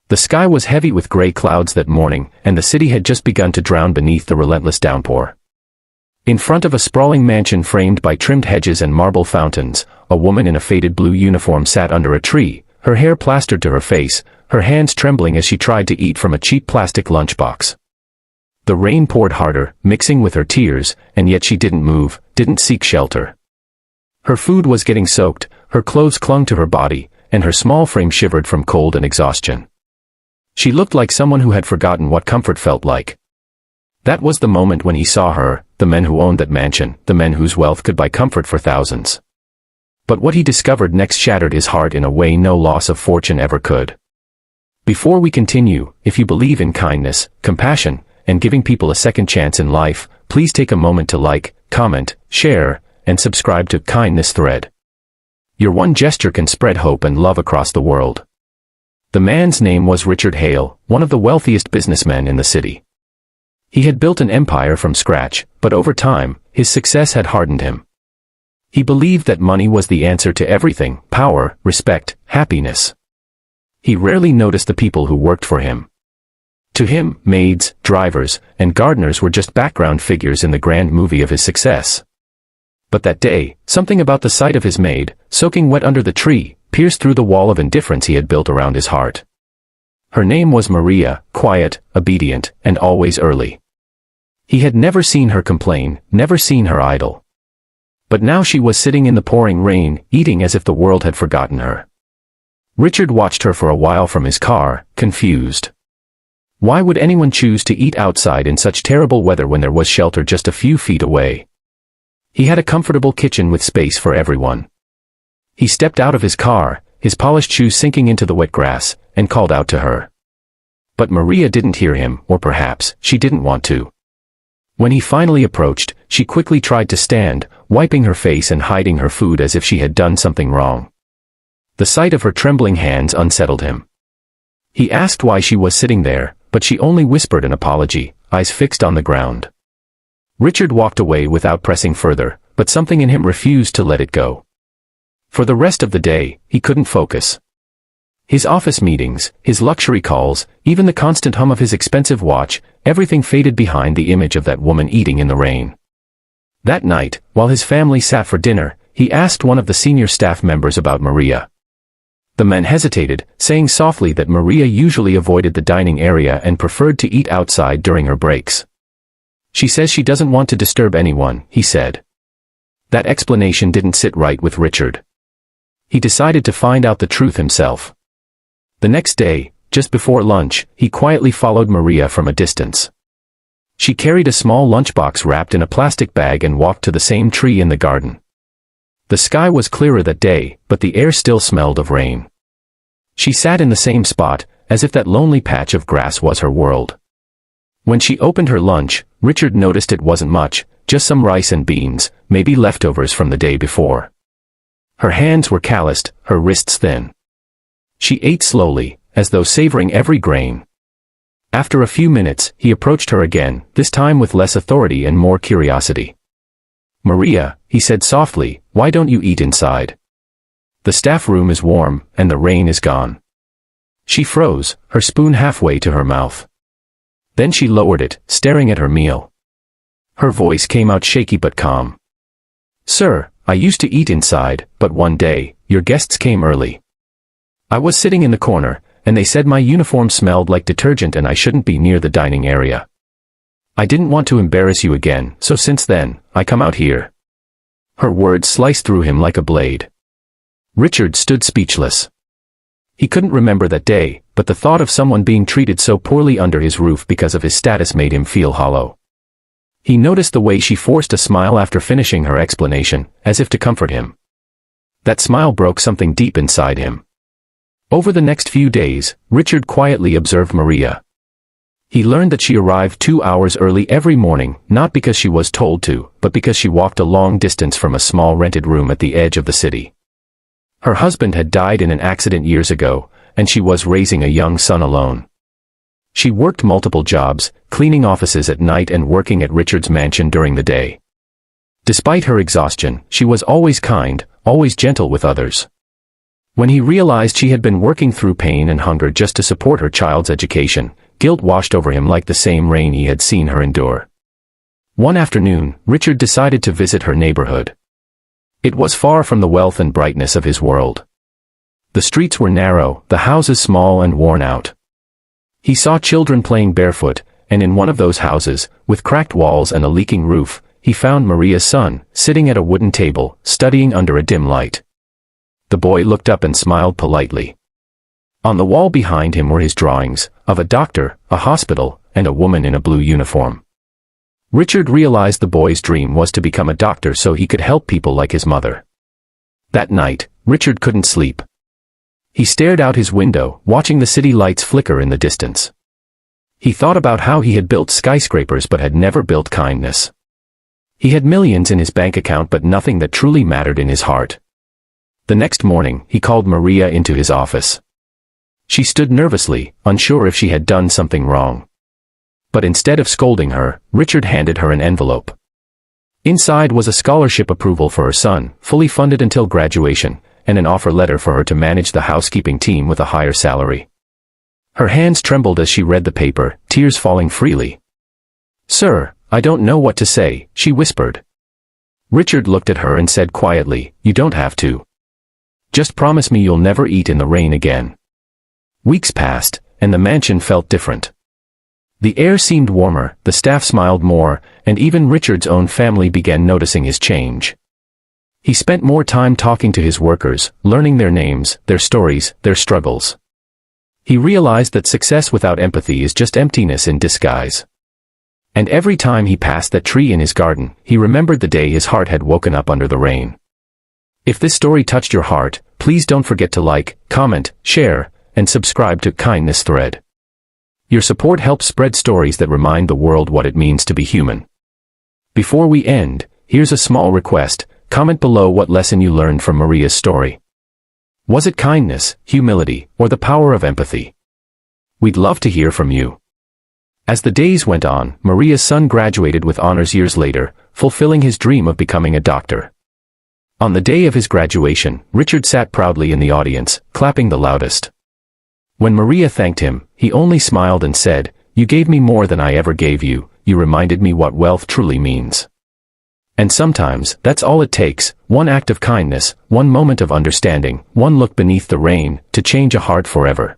The sky was heavy with gray clouds that morning, and the city had just begun to drown beneath the relentless downpour. In front of a sprawling mansion framed by trimmed hedges and marble fountains, a woman in a faded blue uniform sat under a tree, her hair plastered to her face, her hands trembling as she tried to eat from a cheap plastic lunchbox. The rain poured harder, mixing with her tears, and yet she didn't move, didn't seek shelter. Her food was getting soaked, her clothes clung to her body, and her small frame shivered from cold and exhaustion. She looked like someone who had forgotten what comfort felt like. That was the moment when he saw her, the men who owned that mansion, the men whose wealth could buy comfort for thousands. But what he discovered next shattered his heart in a way no loss of fortune ever could. Before we continue, if you believe in kindness, compassion, and giving people a second chance in life, please take a moment to like, comment, share, and subscribe to Kindness Thread. Your one gesture can spread hope and love across the world. The man's name was Richard Hale, one of the wealthiest businessmen in the city. He had built an empire from scratch, but over time, his success had hardened him. He believed that money was the answer to everything: power, respect, happiness. He rarely noticed the people who worked for him. To him, maids, drivers, and gardeners were just background figures in the grand movie of his success. But that day, something about the sight of his maid, soaking wet under the tree, pierced through the wall of indifference he had built around his heart. Her name was Maria, quiet, obedient, and always early. He had never seen her complain, never seen her idle. But now she was sitting in the pouring rain, eating as if the world had forgotten her. Richard watched her for a while from his car, confused. Why would anyone choose to eat outside in such terrible weather when there was shelter just a few feet away? He had a comfortable kitchen with space for everyone. He stepped out of his car, his polished shoes sinking into the wet grass, and called out to her. But Maria didn't hear him, or perhaps she didn't want to. When he finally approached, she quickly tried to stand, wiping her face and hiding her food as if she had done something wrong. The sight of her trembling hands unsettled him. He asked why she was sitting there, but she only whispered an apology, eyes fixed on the ground. Richard walked away without pressing further, but something in him refused to let it go. For the rest of the day, he couldn't focus. His office meetings, his luxury calls, even the constant hum of his expensive watch, everything faded behind the image of that woman eating in the rain. That night, while his family sat for dinner, he asked one of the senior staff members about Maria. The man hesitated, saying softly that Maria usually avoided the dining area and preferred to eat outside during her breaks. She says she doesn't want to disturb anyone, he said. That explanation didn't sit right with Richard. He decided to find out the truth himself. The next day, just before lunch, he quietly followed Maria from a distance. She carried a small lunchbox wrapped in a plastic bag and walked to the same tree in the garden. The sky was clearer that day, but the air still smelled of rain. She sat in the same spot, as if that lonely patch of grass was her world. When she opened her lunch, Richard noticed it wasn't much, just some rice and beans, maybe leftovers from the day before. Her hands were calloused, her wrists thin. She ate slowly, as though savoring every grain. After a few minutes, he approached her again, this time with less authority and more curiosity. "Maria," he said softly, "why don't you eat inside? The staff room is warm, and the rain is gone." She froze, her spoon halfway to her mouth. Then she lowered it, staring at her meal. Her voice came out shaky but calm. "Sir, I used to eat inside, but one day, your guests came early. I was sitting in the corner, and they said my uniform smelled like detergent and I shouldn't be near the dining area. I didn't want to embarrass you again, so since then, I come out here." Her words sliced through him like a blade. Richard stood speechless. He couldn't remember that day, but the thought of someone being treated so poorly under his roof because of his status made him feel hollow. He noticed the way she forced a smile after finishing her explanation, as if to comfort him. That smile broke something deep inside him. Over the next few days, Richard quietly observed Maria. He learned that she arrived 2 hours early every morning, not because she was told to, but because she walked a long distance from a small rented room at the edge of the city. Her husband had died in an accident years ago, and she was raising a young son alone. She worked multiple jobs, cleaning offices at night and working at Richard's mansion during the day. Despite her exhaustion, she was always kind, always gentle with others. When he realized she had been working through pain and hunger just to support her child's education, guilt washed over him like the same rain he had seen her endure. One afternoon, Richard decided to visit her neighborhood. It was far from the wealth and brightness of his world. The streets were narrow, the houses small and worn out. He saw children playing barefoot, and in one of those houses, with cracked walls and a leaking roof, he found Maria's son, sitting at a wooden table, studying under a dim light. The boy looked up and smiled politely. On the wall behind him were his drawings, of a doctor, a hospital, and a woman in a blue uniform. Richard realized the boy's dream was to become a doctor so he could help people like his mother. That night, Richard couldn't sleep. He stared out his window, watching the city lights flicker in the distance. He thought about how he had built skyscrapers but had never built kindness. He had millions in his bank account but nothing that truly mattered in his heart. The next morning, he called Maria into his office. She stood nervously, unsure if she had done something wrong. But instead of scolding her, Richard handed her an envelope. Inside was a scholarship approval for her son, fully funded until graduation, and an offer letter for her to manage the housekeeping team with a higher salary. Her hands trembled as she read the paper, tears falling freely. "Sir, I don't know what to say," she whispered. Richard looked at her and said quietly, "You don't have to. Just promise me you'll never eat in the rain again." Weeks passed, and the mansion felt different. The air seemed warmer, the staff smiled more, and even Richard's own family began noticing his change. He spent more time talking to his workers, learning their names, their stories, their struggles. He realized that success without empathy is just emptiness in disguise. And every time he passed that tree in his garden, he remembered the day his heart had woken up under the rain. If this story touched your heart, please don't forget to like, comment, share, and subscribe to Kindness Thread. Your support helps spread stories that remind the world what it means to be human. Before we end, here's a small request: comment below what lesson you learned from Maria's story. Was it kindness, humility, or the power of empathy? We'd love to hear from you. As the days went on, Maria's son graduated with honors years later, fulfilling his dream of becoming a doctor. On the day of his graduation, Richard sat proudly in the audience, clapping the loudest. When Maria thanked him, he only smiled and said, "You gave me more than I ever gave you, you reminded me what wealth truly means." And sometimes, that's all it takes, one act of kindness, one moment of understanding, one look beneath the rain, to change a heart forever.